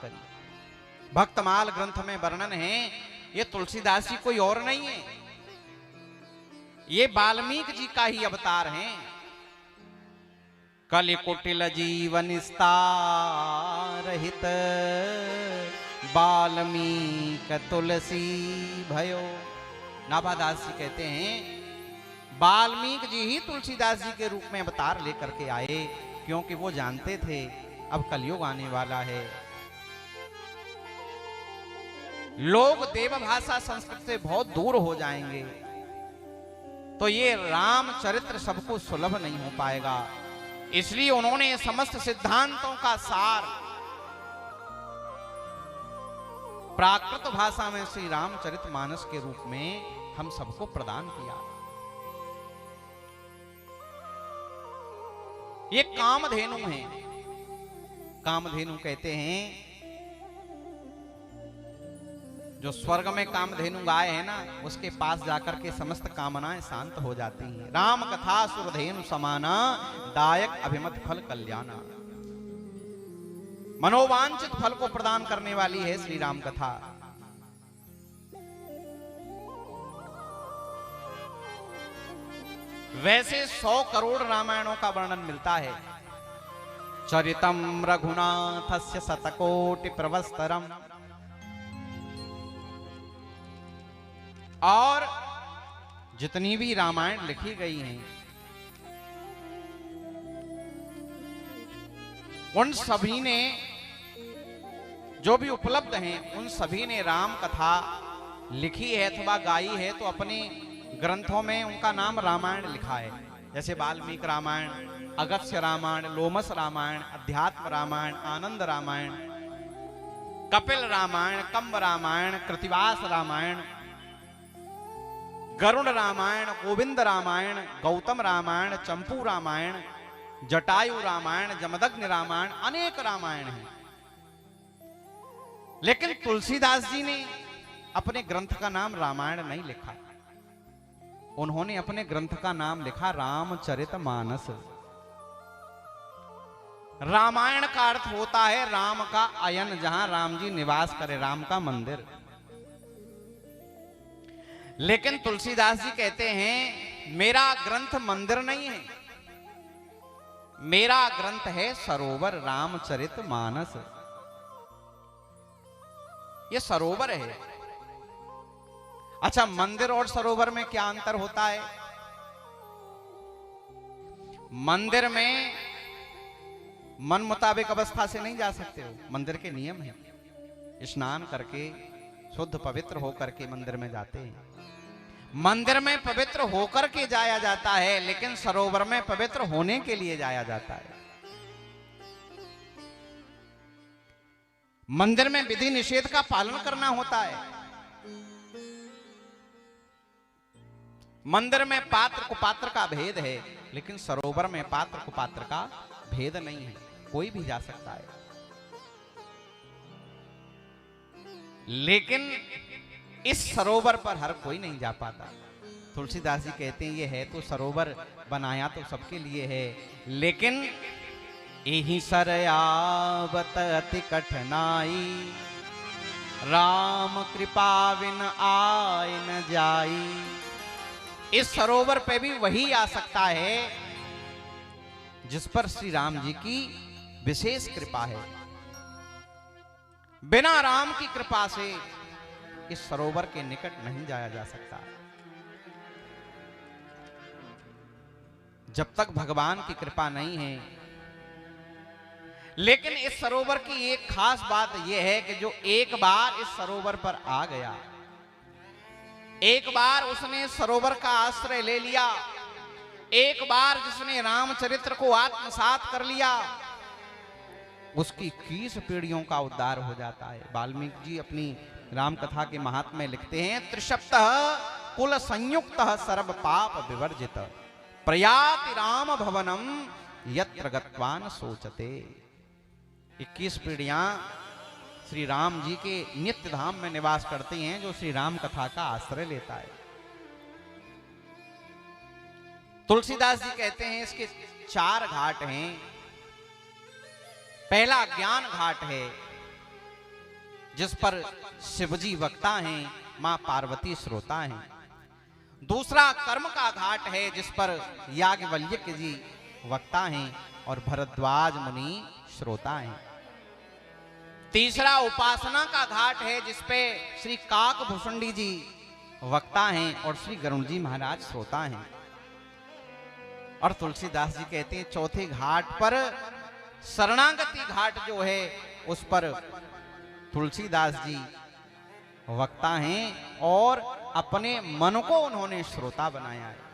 करी। भक्तमाल ग्रंथ में वर्णन है, ये तुलसीदास जी कोई और नहीं है, ये वाल्मीकि जी का ही अवतार हैं। कलि कुटिल जीवन रहित वाल्मीकि तुलसी भयो। नाभादास जी कहते हैं वाल्मीकि जी ही तुलसीदास जी के रूप में अवतार लेकर के आए, क्योंकि वो जानते थे अब कलयुग आने वाला है, लोग देव भाषा संस्कृत से बहुत दूर हो जाएंगे, तो ये रामचरित्र सबको सुलभ नहीं हो पाएगा। इसलिए उन्होंने समस्त सिद्धांतों का सार प्राकृत भाषा में श्री रामचरितमानस के रूप में हम सबको प्रदान किया। ये कामधेनु है। कामधेनु कहते हैं जो स्वर्ग में कामधेनु गाय है ना, उसके पास जाकर के समस्त कामनाएं शांत हो जाती हैं। राम कथा सुरधेनु समाना दायक अभिमत फल कल्याणा। मनोवांछित फल को प्रदान करने वाली है श्री राम कथा। वैसे 100 करोड़ रामायणों का वर्णन मिलता है। चरितम रघुनाथस्य शतकोटि प्रवस्तरम। और जितनी भी रामायण लिखी गई हैं, उन सभी ने जो भी उपलब्ध हैं, उन सभी ने राम कथा लिखी है अथवा गाई है, तो अपने ग्रंथों में उनका नाम रामायण लिखा है। जैसे वाल्मीकि रामायण, अगस्त्य रामायण, लोमस रामायण, अध्यात्म रामायण, आनंद रामायण, कपिल रामायण, कंब रामायण, कृतिवास रामायण, गरुड़ रामायण, गोविंद रामायण, गौतम रामायण, चंपू रामायण, जटायु रामायण, जमदग्नि रामायण, अनेक रामायण हैं। लेकिन तुलसीदास जी ने अपने ग्रंथ का नाम रामायण नहीं लिखा, उन्होंने अपने ग्रंथ का नाम लिखा रामचरितमानस। रामायण का अर्थ होता है राम का अयन, जहां राम जी निवास करे, राम का मंदिर। लेकिन तुलसीदास जी कहते हैं मेरा ग्रंथ मंदिर नहीं है, मेरा ग्रंथ है सरोवर रामचरितमानस। ये सरोवर है। अच्छा, मंदिर और सरोवर में क्या अंतर होता है? मंदिर में मन मुताबिक अवस्था से नहीं जा सकते हो, मंदिर के नियम है। स्नान करके शुद्ध पवित्र होकर के मंदिर में जाते हैं। मंदिर में पवित्र होकर के जाया जाता है, लेकिन सरोवर में पवित्र होने के लिए जाया जाता है। मंदिर में विधि निषेध का पालन करना होता है। मंदिर में पात्र कुपात्र का भेद है, लेकिन सरोवर में पात्र कुपात्र का भेद नहीं है, कोई भी जा सकता है। लेकिन इस सरोवर पर हर कोई नहीं जा पाता। तुलसीदास जी कहते हैं ये है तो सरोवर बनाया तो सबके लिए है, लेकिन यही सर आवत अति कठिनाई, राम कृपा बिन आय न जाई। इस सरोवर पे भी वही आ सकता है जिस पर श्री राम जी की विशेष कृपा है। बिना राम की कृपा से इस सरोवर के निकट नहीं जाया जा सकता। जब तक भगवान की कृपा नहीं है। लेकिन इस सरोवर की एक खास बात यह है कि जो एक बार इस सरोवर पर आ गया, एक बार उसने सरोवर का आश्रय ले लिया, एक बार जिसने रामचरित्र को आत्मसात कर लिया, उसकी 21 पीढ़ियों का उद्धार हो जाता है। वाल्मीकि जी अपनी राम कथा के महात्म्य में लिखते हैं, त्रिशप्तः कुल संयुक्त सर्व पाप विवर्जित, प्रयाति राम भवनम यत्र गत्वान सोचते। 21 पीढ़ियां श्री राम जी के नित्य धाम में निवास करती हैं, जो श्री राम कथा का आश्रय लेता है। तुलसीदास जी कहते हैं इसके 4 घाट हैं। पहला ज्ञान घाट है, जिस पर शिवजी वक्ता हैं, मां पार्वती श्रोता हैं। दूसरा कर्म का घाट है जिस पर याज्ञवल्क्य जी वक्ता हैं और भरद्वाज मुनि श्रोता हैं। तीसरा उपासना का घाट है जिस पे श्री काकभूषुंडी जी वक्ता हैं और श्री गरुण जी महाराज श्रोता हैं। और तुलसीदास जी कहते हैं चौथे घाट पर शरणागति घाट जो है उस पर तुलसीदास जी वक्ता हैं और अपने मन को उन्होंने श्रोता बनाया है।